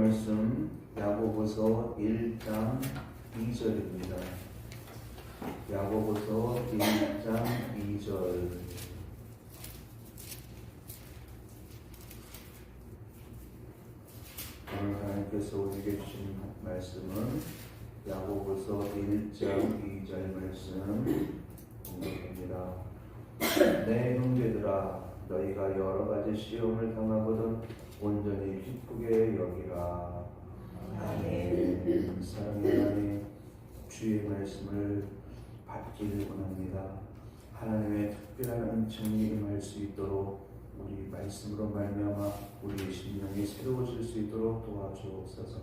말씀 야고보서 1장 2절입니다. 야고보서 1장 2절. 오늘 하나님께서 우리에게 주신 말씀은 야고보서 1장 2절 말씀 공부합니다. 내 형제들아, 너희가 여러 가지 시험을 당하거든 온전히 기쁘게 여기라. 아멘. 사랑의 하나님, 주의 말씀을 받기를 원합니다. 하나님의 특별한 은총이 임할 수 있도록 우리 말씀으로 말미암아 우리의 심령이 새로워질 수 있도록 도와주옵소서.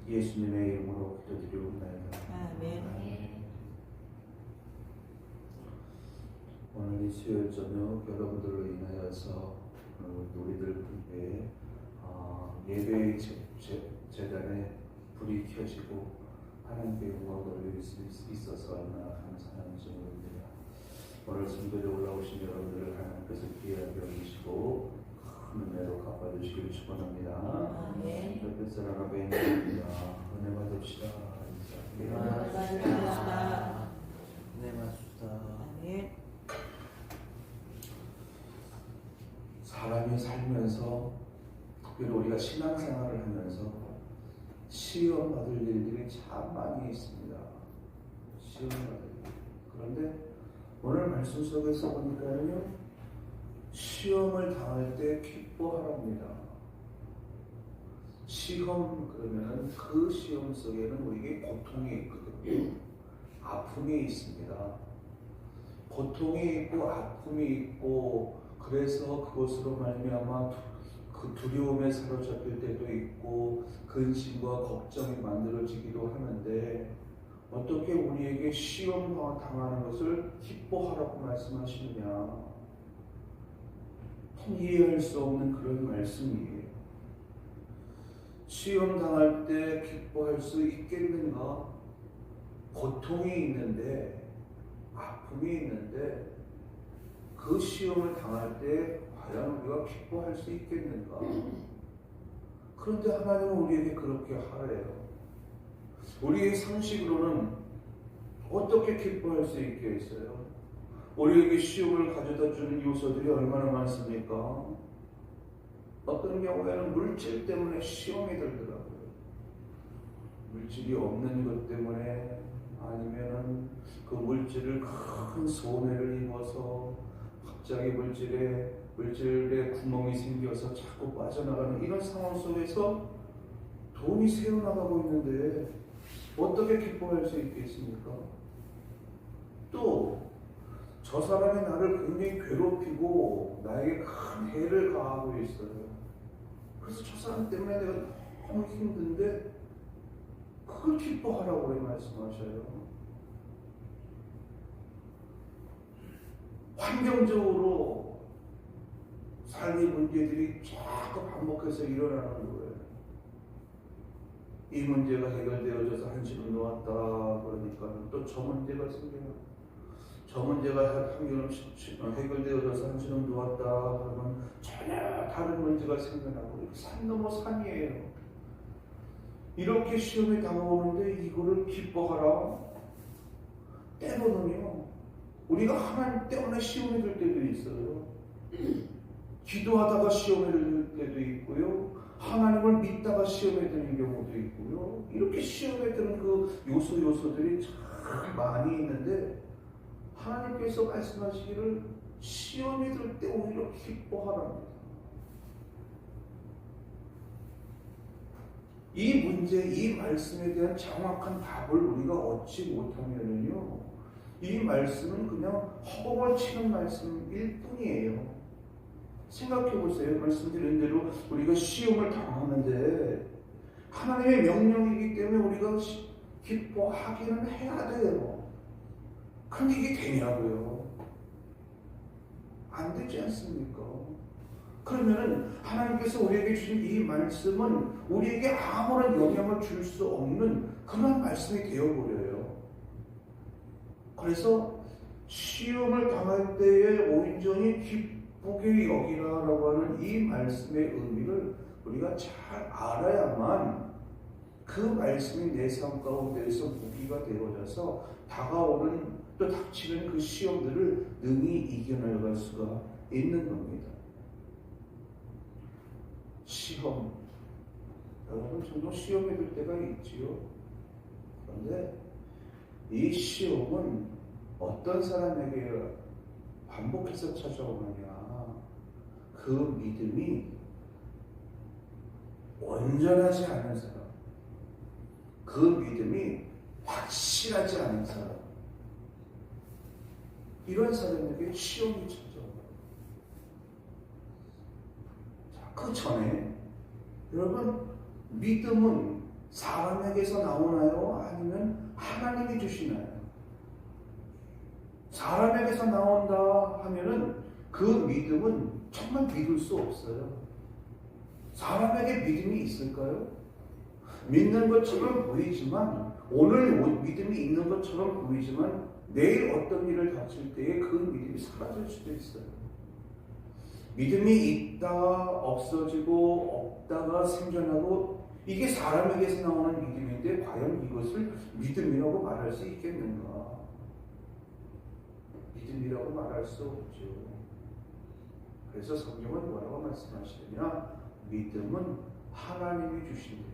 예수님의 이름으로 기도드리옵나이다. 아멘. 오늘 이 수요일 저녁 여러분들로 인하여서 우리들 분께 예배의 재단에 불이 켜지고 하나님께 영광을 돌릴 수 있어서 얼마나 감사한지 모릅니다. 오늘 성도에 올라오신 여러분들을 하나님께서 귀하게 여기시고 큰 은혜로 갚아주시길 축원합니다. 옆에 사람 앞에 있습니다. 은혜 받읍시다. 은혜 받으시다. 은혜 받읍시다. 아멘. 사람이 살면서 특별히 우리가 신앙생활을 하면서 시험받을 일들이 참 많이 있습니다. 시험받을 일. 그런데 오늘 말씀 속에서 보니까요, 시험을 당할 때 기뻐하랍니다. 시험 그러면 그 시험 속에는 우리에게 고통이 있거든요. 아픔이 있습니다. 고통이 있고 아픔이 있고, 그래서 그것으로 말미암아 그 두려움에 사로잡힐 때도 있고 근심과 걱정이 만들어지기도 하는데, 어떻게 우리에게 시험 당하는 것을 기뻐하라고 말씀하시느냐? 참 이해할 수 없는 그런 말씀이에요. 시험 당할 때 기뻐할 수 있겠는가? 고통이 있는데, 아픔이 있는데, 그 시험을 당할 때 과연 우리가 기뻐할 수 있겠는가? 그런데 하나님은 우리에게 그렇게 하래요. 우리의 상식으로는 어떻게 기뻐할 수 있겠어요? 우리에게 시험을 가져다 주는 요소들이 얼마나 많습니까? 어떤 경우에는 물질 때문에 시험이 들더라고요. 물질이 없는 것 때문에, 아니면은 그 물질을 큰 손해를 입어서 갑자기 물질에 구멍이 생겨서 자꾸 빠져나가는 이런 상황 속에서 돈이 새어나가고 있는데 어떻게 기뻐할 수 있겠습니까? 또 저 사람이 나를 굉장히 괴롭히고 나에게 큰 해를 가하고 있어요. 그래서 저 사람 때문에 내가 너무 힘든데 그걸 기뻐하라고 말씀하셔요. 환경적으로 삶의 문제들이 자꾸 반복해서 일어나는 거예요. 이 문제가 해결되어져서 한시름 놓았다 그러니까 또 저 문제가 생겨요. 저 문제가 해결되어져서 한시름 놓았다 그러면 전혀 다른 문제가 생겨나고, 산 넘어 산이에요. 이렇게 시험에 다가오는데 이거를 기뻐하라? 때로는요, 우리가 하나님 때문에 시험에 들 때도 있어요. 기도하다가 시험에 들 때도 있고요, 하나님을 믿다가 시험에 드는 경우도 있고요. 이렇게 시험에 드는 그 요소들이 참 많이 있는데, 하나님께서 말씀하시기를 시험에 들 때 오히려 기뻐하랍니다. 이 문제, 이 말씀에 대한 정확한 답을 우리가 얻지 못하면은요, 이 말씀은 그냥 허공을 치는 말씀일 뿐이에요. 생각해 보세요. 말씀드린 대로 우리가 시험을 당하는데 하나님의 명령이기 때문에 우리가 기뻐하기는 해야 돼요. 그런데 이게 되냐고요? 안 되지 않습니까? 그러면은 하나님께서 우리에게 주신 이 말씀은 우리에게 아무런 영향을 줄 수 없는 그런 말씀이 되어버려요. 그래서 시험을 당할 때에 온전히 기쁘게 여기라라고 하는 이 말씀의 의미를 우리가 잘 알아야만 그 말씀이 내 삶 가운데에서 무기가 되어져서 다가오는 또 닥치는 그 시험들을 능히 이겨나갈 수가 있는 겁니다. 시험, 여러분 종종 시험에 들 때가 있지요. 그런데 이 시험은 어떤 사람에게 반복해서 찾아오느냐, 그 믿음이 온전하지 않은 사람, 그 믿음이 확실하지 않은 사람, 이런 사람에게 시험이 찾아와요. 자, 그 전에 여러분, 믿음은 사람에게서 나오나요? 아니면 하나님이 주시나요? 사람에게서 나온다 하면은 그 믿음은 정말 믿을 수 없어요. 사람에게 믿음이 있을까요? 믿는 것처럼 보이지만, 오늘 믿음이 있는 것처럼 보이지만 내일 어떤 일을 닥칠 때에 그 믿음이 사라질 수도 있어요. 믿음이 있다가 없어지고 없다가 생겨나고, 이게 사람에게서 나오는 믿음인데 과연 이것을 믿음이라고 말할 수 있겠는가? 믿음이라고 말할 수 없죠. 그래서 성경은 뭐라고 말씀하시느냐? 믿음은 하나님이 주신 거예요.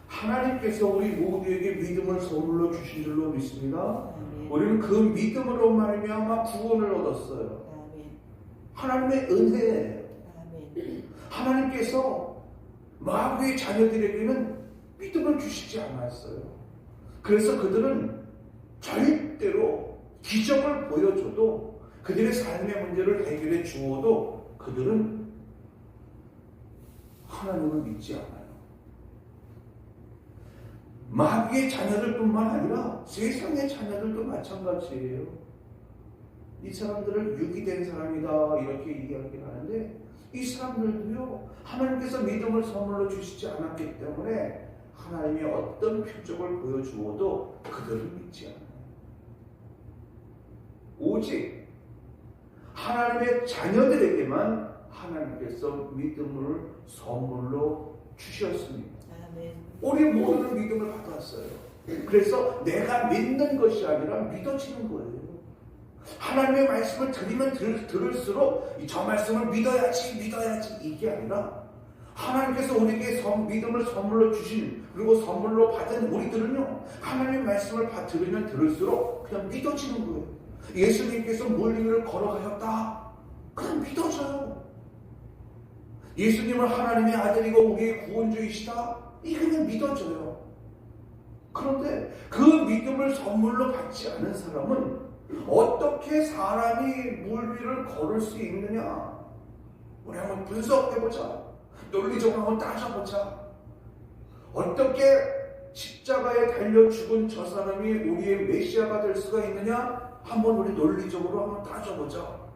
하나님께서 우리 모두에게 믿음을 선물로 주신 줄로 믿습니다. 아멘. 우리는 그 믿음으로 말미암아 구원을 얻었어요. 아멘. 하나님의 은혜예요. 아멘. 하나님께서 마귀의 자녀들에게는 믿음을 주시지 않았어요. 그래서 그들은 절대로 기적을 보여줘도, 그들의 삶의 문제를 해결해 주어도 그들은 하나님을 믿지 않아요. 마귀의 자녀들뿐만 아니라 세상의 자녀들도 마찬가지예요. 이 사람들을 유기된 사람이다 이렇게 이야기를 하는데, 이 사람들도요, 하나님께서 믿음을 선물로 주시지 않았기 때문에 하나님이 어떤 표적을 보여주어도 그들은 믿지 않아요. 오직 하나님의 자녀들에게만 하나님께서 믿음을 선물로 주셨습니다. 아멘. 우리 모두는 믿음을 받았어요. 그래서 내가 믿는 것이 아니라 믿어지는 거예요. 하나님의 말씀을 들으면 들을수록 저 말씀을 믿어야지 이게 아니라, 하나님께서 우리에게 믿음을 선물로 주신, 그리고 선물로 받은 우리들은요, 하나님의 말씀을 들으면 들을수록 그냥 믿어지는 거예요. 예수님께서 물 위를 걸어가셨다, 그냥 믿어져요. 예수님은 하나님의 아들이고 우리의 구원주이시다, 이게 그냥 믿어져요. 그런데 그 믿음을 선물로 받지 않은 사람은 어떻게 사람이 물 위를 걸을 수 있느냐? 우리 한번 분석해보자. 논리적으로 한번 따져보자. 어떻게 십자가에 달려 죽은 저 사람이 우리의 메시아가 될 수가 있느냐? 한번 우리 논리적으로 한번 따져보자.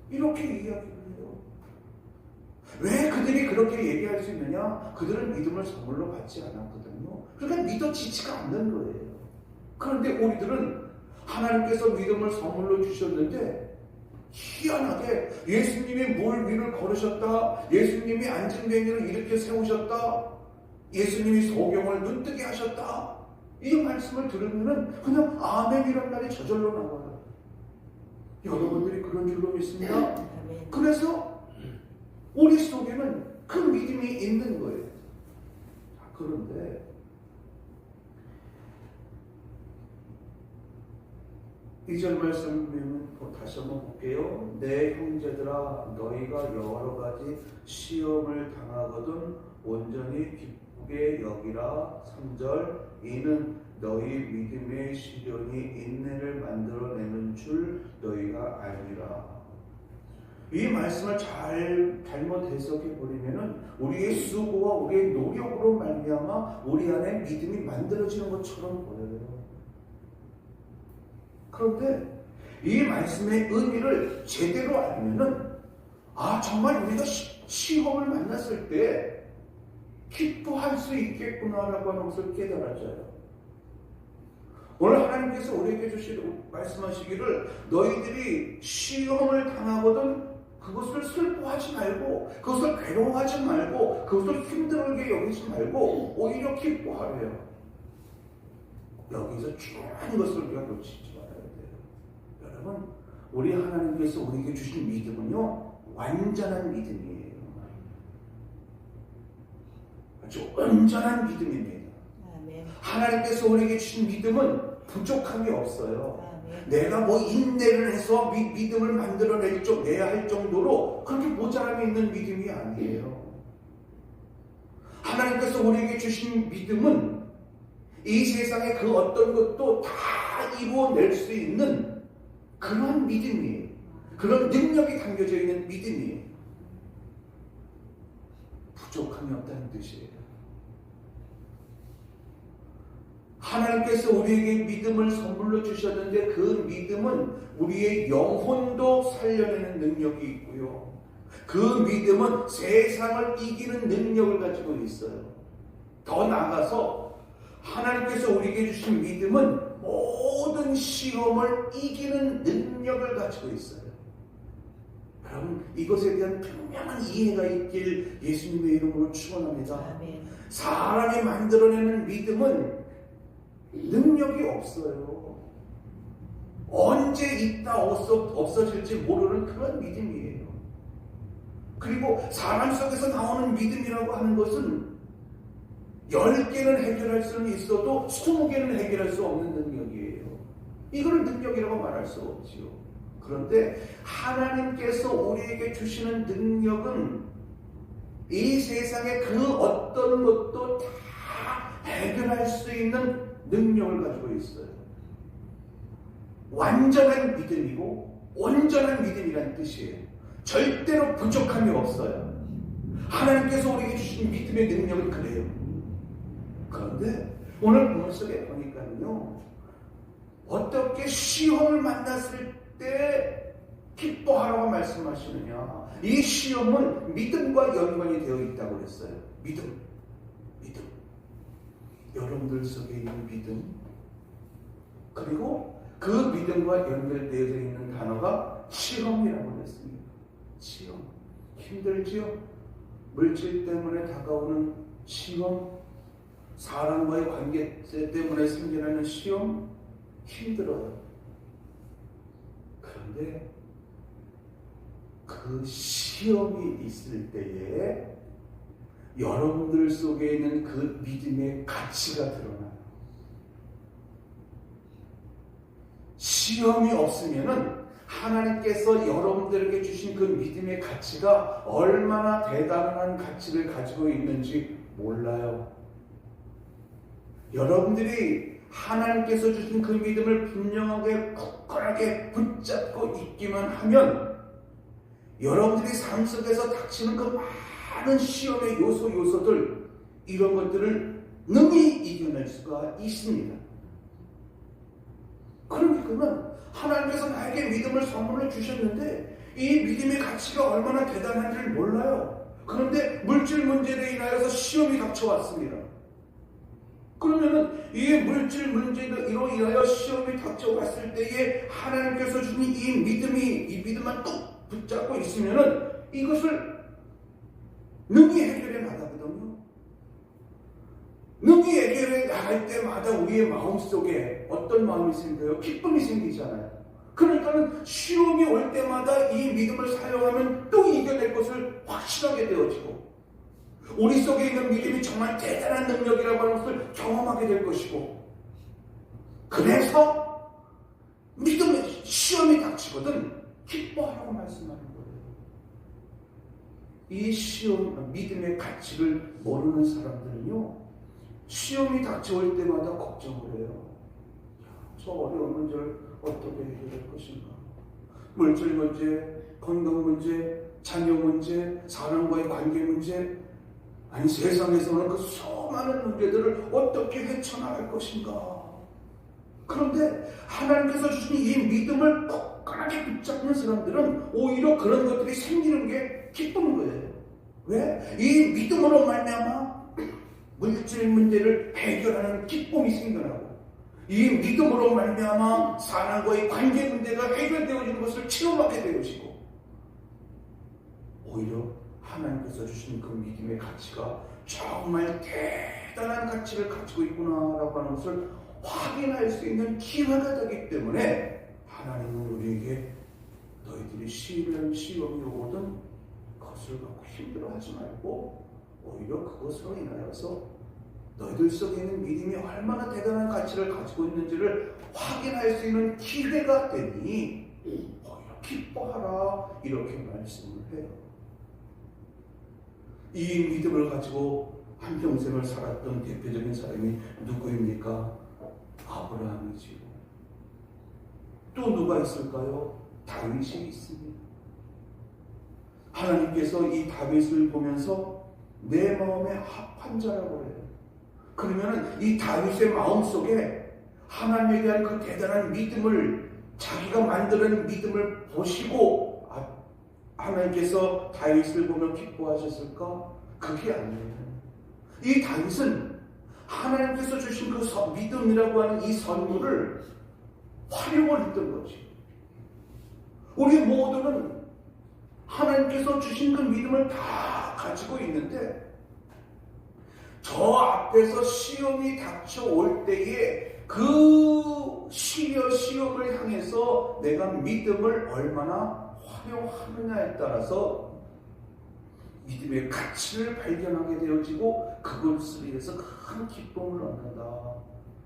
이렇게 이야기를 해요. 왜 그들이 그렇게 얘기할 수 있느냐? 그들은 믿음을 선물로 받지 않았거든요. 그러니까 믿어지지가 않는 거예요. 그런데 우리들은 하나님께서 믿음을 선물로 주셨는데, 희한하게 예수님이 물 위를 걸으셨다, 예수님이 안진뱅이를 일으켜 세우셨다, 예수님이 소경을 눈뜨게 하셨다, 이 말씀을 들으면 그냥 아멘이란 말이 저절로 나와요. 여러분들이 그런 줄로 믿습니다. 아멘. 그래서 우리 속에는 그 믿음이 있는 거예요. 그런데 2절 말씀을 다시 한번 볼게요. 내 형제들아, 너희가 여러 가지 시험을 당하거든 온전히 기쁘게 여기라. 3절, 이는 너희 믿음의 시련이 인내를 만들어내는 줄 너희가 알리라. 이 말씀을 잘못 해석해 버리면은 우리의 수고와 우리의 노력으로 말미암아 우리 안에 믿음이 만들어지는 것처럼 보여요. 그런데 이 말씀의 의미를 제대로 알면은, 정말 우리가 시험을 만났을 때 기뻐할 수 있겠구나라고 하는 것을 깨달아져요. 오늘 하나님께서 우리에게 말씀하시기를, 너희들이 시험을 당하거든 그것을 슬퍼하지 말고, 그것을 괴로워하지 말고, 그것을 힘들게 여기지 말고 오히려 기뻐하래요. 여기서 중요한 것을 우리가 놓치지 말아야 돼요. 여러분, 우리 하나님께서 우리에게 주신 믿음은요, 완전한 믿음이에요. 아주 온전한 믿음입니다. 아멘. 하나님께서 우리에게 주신 믿음은 부족함이 없어요. 아멘. 내가 뭐 인내를 해서 믿음을 만들어내야 할 정도로 그렇게 모자람이 있는 믿음이 아니에요. 하나님께서 우리에게 주신 믿음은 이 세상의 그 어떤 것도 다 이루어낼 수 있는 그런 믿음이에요. 그런 능력이 담겨져 있는 믿음이에요. 부족함이 없다는 뜻이에요. 하나님께서 우리에게 믿음을 선물로 주셨는데 그 믿음은 우리의 영혼도 살려내는 능력이 있고요. 그 믿음은 세상을 이기는 능력을 가지고 있어요. 더 나아가서 하나님께서 우리에게 주신 믿음은 모든 시험을 이기는 능력을 가지고 있어요. 여러분, 이것에 대한 분명한 이해가 있길 예수님의 이름으로 축원합니다. 아멘. 사람이 만들어내는 믿음은 능력이 없어요. 언제 있다 없어질지 모르는 그런 믿음이에요. 그리고 사람 속에서 나오는 믿음이라고 하는 것은 10개는 해결할 수는 있어도 20개는 해결할 수 없는 능력이에요. 이걸 능력이라고 말할 수 없지요. 그런데 하나님께서 우리에게 주시는 능력은 이 세상의 그 어떤 것도 다 해결할 수 있는 능력을 가지고 있어요. 완전한 믿음이고 온전한 믿음이라는 뜻이에요. 절대로 부족함이 없어요. 하나님께서 우리에게 주신 믿음의 능력은 그래요. 그런데 오늘 본문 속에 보니까요, 어떻게 시험을 만났을 때 기뻐하라고 말씀하시느냐. 이 시험은 믿음과 연관이 되어 있다고 했어요. 믿음. 여러분들 속에 있는 믿음, 그리고 그 믿음과 연결되어 있는 단어가 시험이라고 했습니다. 시험. 힘들지요? 물질 때문에 다가오는 시험, 사람과의 관계 때문에 생겨나는 시험, 힘들어요. 그런데 그 시험이 있을 때에 여러분들 속에 있는 그 믿음의 가치가 드러나요. 시험이 없으면은 하나님께서 여러분들에게 주신 그 믿음의 가치가 얼마나 대단한 가치를 가지고 있는지 몰라요. 여러분들이 하나님께서 주신 그 믿음을 분명하게 굳건하게 붙잡고 있기만 하면 여러분들이 삶 속에서 닥치는 그 많은 시험의 요소들, 이런 것들을 능히 이겨낼 수가 있습니다. 그러면 하나님께서 나에게 믿음을 선물로 주셨는데 이 믿음의 가치가 얼마나 대단한지를 몰라요. 그런데 물질 문제로 인하여서 시험이 닥쳐왔습니다. 그러면은 이 물질 문제로 인하여 시험이 닥쳐왔을 때에 하나님께서 주신 이 믿음만 뚝 붙잡고 있으면은 이것을 능히 해결해 나가거든요. 능히 해결해 나갈 때마다 우리의 마음속에 어떤 마음이 생겨요? 기쁨이 생기잖아요. 그러니까 시험이 올 때마다 이 믿음을 사용하면 또 이겨낼 것을 확실하게 되어지고, 우리 속에 있는 믿음이 정말 대단한 능력이라고 하는 것을 경험하게 될 것이고, 그래서 믿음의 시험이 닥치거든 기뻐하라고 말씀하는 거예요. 이 시험, 믿음의 가치를 모르는 사람들은요, 시험이 닥쳐올 때마다 걱정을 해요. 저 어려운 문제를 어떻게 해결할 것인가? 물질 문제, 건강 문제, 자녀 문제, 사람과의 관계 문제, 아니 세상에서는 그 수많은 문제들을 어떻게 헤쳐나갈 것인가? 그런데 하나님께서 주신 이 믿음을 굳건하게 붙잡는 사람들은 오히려 그런 것들이 생기는 게 기쁜 거예요. 왜? 이 믿음으로 말미암아 물질 문제를 해결하는 기쁨이 생겨나고, 이 믿음으로 말미암아 사람과의 관계 문제가 해결되어지는 것을 체험하게 되어지고, 오히려 하나님께서 주신 그 믿음의 가치가 정말 대단한 가치를 가지고 있구나라고 하는 것을 확인할 수 있는 기회가 되기 때문에 하나님은 우리에게 너희들이 시험이 오거든 그것을 갖고 힘들어하지 말고 오히려 그것으로 인하여서 너희들 속에 있는 믿음이 얼마나 대단한 가치를 가지고 있는지를 확인할 수 있는 기회가 되니 오히려 기뻐하라 이렇게 말씀을 해요. 이 믿음을 가지고 한평생을 살았던 대표적인 사람이 누구입니까? 아브라함이지요. 또 누가 있을까요? 다윗이 있습니다. 하나님께서 이 다윗을 보면서 내 마음에 합한 자라고 해요. 그러면 이 다윗의 마음속에 하나님에 대한 그 대단한 믿음을 자기가 만드는 믿음을 보시고 하나님께서 다윗을 보며 기뻐하셨을까? 그게 아니에요. 이 다윗은 하나님께서 주신 그 믿음이라고 하는 이 선물을 활용을 했던 거지. 우리 모두는 하나님께서 주신 그 믿음을 다 가지고 있는데 저 앞에서 시험이 닥쳐올 때에 그 시험을 향해서 내가 믿음을 얼마나 활용하느냐에 따라서 믿음의 가치를 발견하게 되어지고 그것을 위해서 큰 기쁨을 얻는다.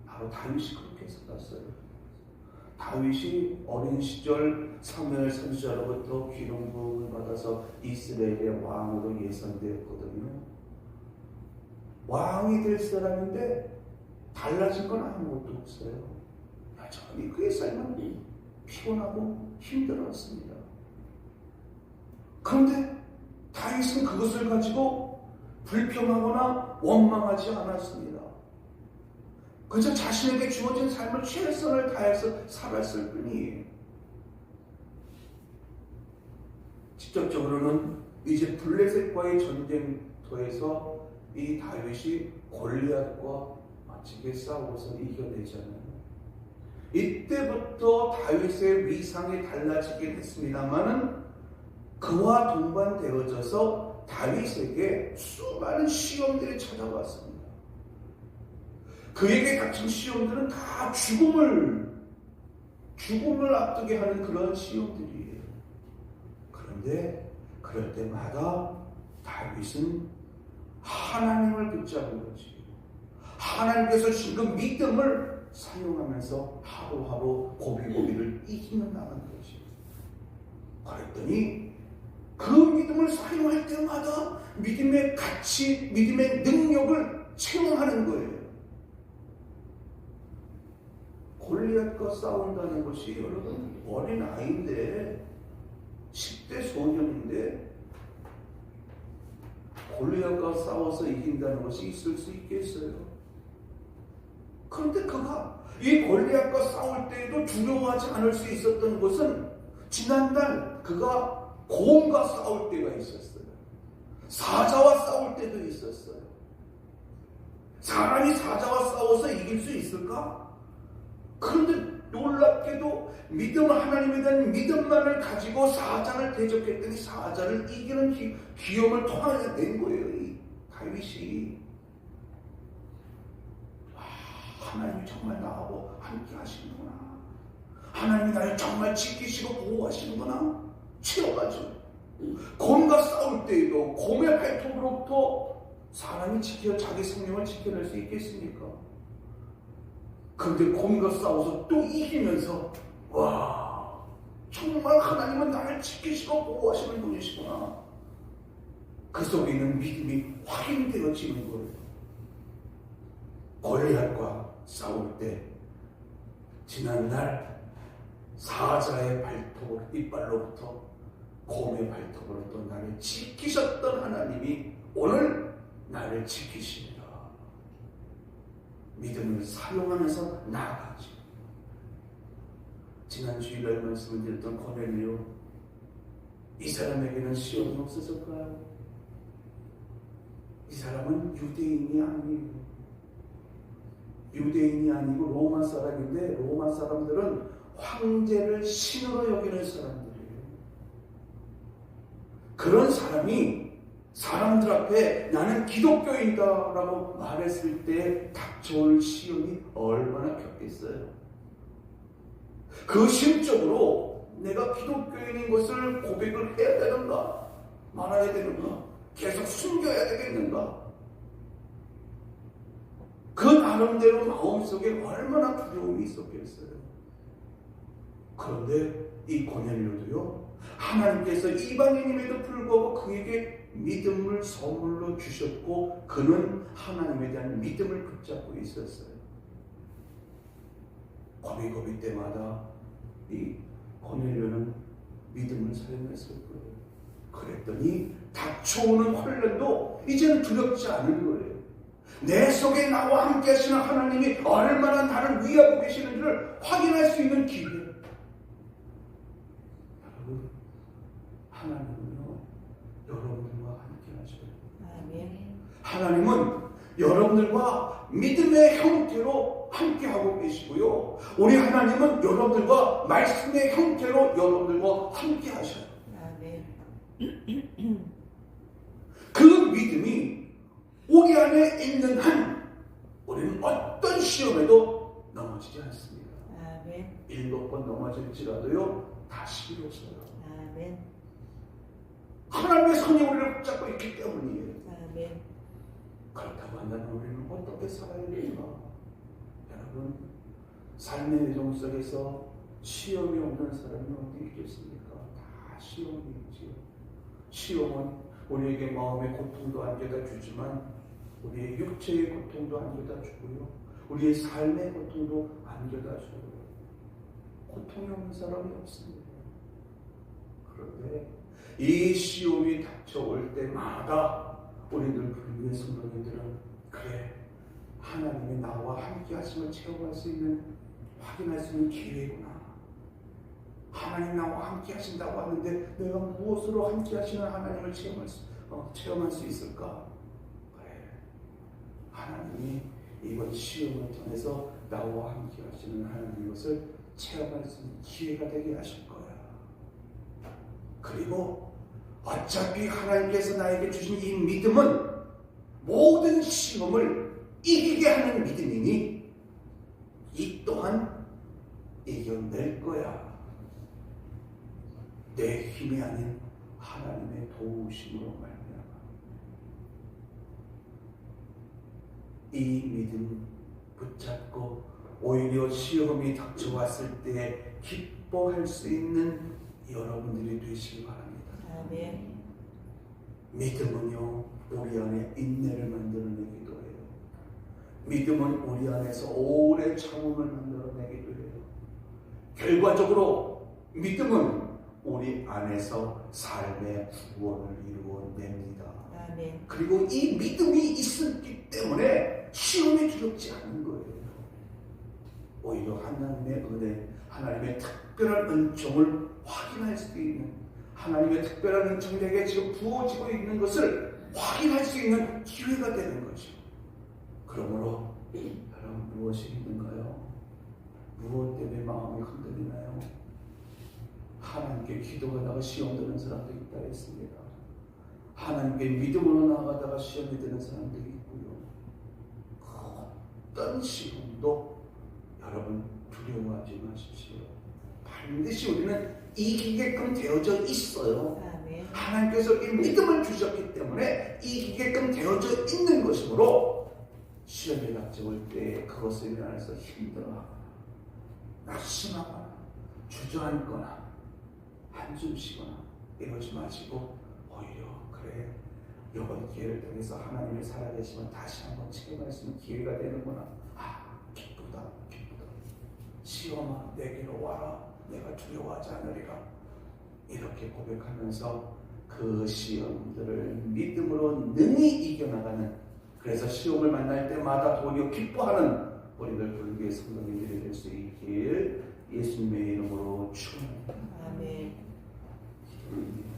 바로 다윗이 그렇게 살았어요. 다윗이 어린 시절 사무엘 선지자로부터 기름 부음을 받아서 이스라엘의 왕으로 예선되었거든요. 왕이 될 사람인데 달라진 건 아무것도 없어요. 여전히 그의 삶은 피곤하고 힘들었습니다. 그런데 다윗은 그것을 가지고 불평하거나 원망하지 않았습니다. 그저 자신에게 주어진 삶을 최선을 다해서 살았을 뿐이에요. 직접적으로는 이제 블레셋과의 전쟁터에서 이 다윗이 골리앗과 멋지게 싸워서 이겨내잖아요. 이때부터 다윗의 위상이 달라지긴 했습니다만은 그와 동반되어져서 다윗에게 수많은 시험들이 찾아왔습니다. 그에게 닥친 시험들은 다 죽음을 앞두게 하는 그런 시험들이에요. 그런데 그럴 때마다 다윗은 하나님을 붙잡은 거지. 하나님께서 주신 그 믿음을 사용하면서 하루하루 고비고비를 이기는 나가는 거지. 그랬더니 그 믿음을 사용할 때마다 믿음의 가치, 믿음의 능력을 체험하는 거예요. 골리앗과 싸운다는 것이 여러분 어린 아이인데 10대 소년인데 골리앗과 싸워서 이긴다는 것이 있을 수 있겠어요? 그런데 그가 이 골리앗과 싸울 때에도 두려워하지 않을 수 있었던 것은 지난달 그가 곰과 싸울 때가 있었어요. 사자와 싸울 때도 있었어요. 사람이 사자와 싸워서 이길 수 있을까? 그런데 놀랍게도 하나님에 대한 믿음만을 가지고 사자를 대적했더니 사자를 이기는 기염을 통해낸 거예요. 이 다윗이. 하나님이 정말 나하고 함께 하시는구나. 하나님이 나를 정말 지키시고 보호하시는구나. 체험하죠. 곰과 싸울 때에도 곰의 발톱으로부터 사람이 자기 생명을 지켜낼 수 있겠습니까? 그런데 곰과 싸워서 또 이기면서 와, 정말 하나님은 나를 지키시고 보호하시는 분이시구나. 그 속에 있는 믿음이 확인되어지는 거예요. 골리앗과 싸울 때 지난날 사자의 이빨로부터 곰의 발톱으로부터 나를 지키셨던 하나님이 오늘 나를 지키십니다. 믿음을 사용하면서 나아가죠. 지난 주일날 말씀을 드렸던 고넬료, 이 사람에게는 시험이 없었을까요? 이 사람은 유대인이 아니고 로마 사람인데 로마 사람들은 황제를 신으로 여기는 사람들이에요. 그런 사람이 사람들 앞에 나는 기독교인이다라고 말했을 때 닥쳐올 시험이 얼마나 컸겠어요. 그 심적으로 내가 기독교인인 것을 고백을 해야 되는가, 말아야 되는가, 계속 숨겨야 되겠는가. 그 나름대로 마음속에 얼마나 두려움이 있었겠어요. 그런데 이 고넬료도요, 하나님께서 이방인임에도 불구하고 그에게 믿음을 선물로 주셨고 그는 하나님에 대한 믿음을 붙잡고 있었어요. 고비고비 때마다 이 고넬료는 믿음을 사용했을 거예요. 그랬더니 닥쳐오는 혼란도 이제는 두렵지 않은 거예요. 내 속에 나와 함께 하시는 하나님이 얼마나 나를 위하고 계시는지를 확인할 수 있는 기회. 여러분, 하나님은요, 여러분들과 함께 하셔요. 아멘. 하나님은 여러분들과 믿음의 형태로 함께하고 계시고요. 우리 하나님은 여러분들과 말씀의 형태로 여러분들과 함께 하셔요. 아멘. 그 믿음이 우리 안에 있는 한 우리는 어떤 시험에도 넘어지지 않습니다. 아멘. 7번 넘어질지라도요, 다시 일어서요. 아멘. 하나님의 손이 우리를 붙잡고 있기 때문이에요. 아멘. 그렇다고 한다면 우리는 어떻게 살아야 되는가? 여러분, 삶의 여정 속에서 시험이 없는 사람이 어디 있겠습니까? 다 시험이 있지요. 시험은 우리에게 마음의 고통도 안겨다 주지만 우리의 육체의 고통도 안겨다 주고요. 우리의 삶의 고통도 안겨다 주고요. 고통이 없는 사람이 없습니다. 그런데 이 시험이 닥쳐올 때마다 우리들 불교의 성도님들은 그래, 하나님이 나와 함께 하심을 체험할 수 있는, 확인할 수 있는 기회구나. 하나님 나와 함께 하신다고 하는데 내가 무엇으로 함께 하시는 하나님을 체험할 수 있을까? 그래, 하나님이 이번 시험을 통해서 나와 함께 하시는 하나님의 것을 체험할 수 있는 기회가 되게 하실 거야. 그리고 어차피 하나님께서 나에게 주신 이 믿음은 모든 시험을 이기게 하는 믿음이니 이 또한 이겨낼 거야. 내 힘이 아닌 하나님의 도우심으로 말미암아. 이 믿음 붙잡고 오히려 시험이 닥쳐왔을 때 기뻐할 수 있는 여러분들이 되시기 바랍니다. 아멘. 믿음은요, 우리 안에 인내를 만들어내기도 해요. 믿음은 우리 안에서 오래 참음을 만들어내기도 해요. 결과적으로 믿음은 우리 안에서 삶의 구원을 이루어냅니다. 아멘. 그리고 이 믿음이 있었기 때문에 시험이 두렵지 않은 거예요. 오히려 하나님의 은혜, 하나님의 특별한 은총을 확인할 수 있는, 하나님의 특별한 은총이 내게 지금 부어지고 있는 것을 확인할 수 있는 기회가 되는 거죠. 그러므로 여러분, 무엇이 힘든가요? 무엇 때문에 마음이 흔들리나요? 하나님께 기도하다가 시험 드는 사람도 있다 했습니다. 하나님께 믿음으로 나아가다가 시험이 되는 사람들이 있고요. 어떤 시험도 여러분 두려워하지 마십시오. 반드시 우리는 이기게끔 되어져 있어요. 아멘. 하나님께서 이 믿음을 주셨기 때문에 이기게끔 되어져 있는 것이므로 시험이 닥쳐올 때 그것을 인하여서 힘들어하거나 낙심하거나 주저앉거나 한숨 쉬거나 이러지 마시고 오히려 그래, 이번 기회를 통해서 하나님의 살아계시면 다시 한번 체험할 수 있는 기회가 되는구나. 아, 기쁘다, 기쁘다. 시험아, 내게로 와라. 내가 두려워하지 않으리라. 이렇게 고백하면서 그 시험들을 믿음으로 능히 이겨나가는, 그래서 시험을 만날 때마다 도리어 기뻐하는 우리들 불교의 성도님들이 될 수 있길 예수님의 이름으로 축원합니다. 아멘. 기도합니다.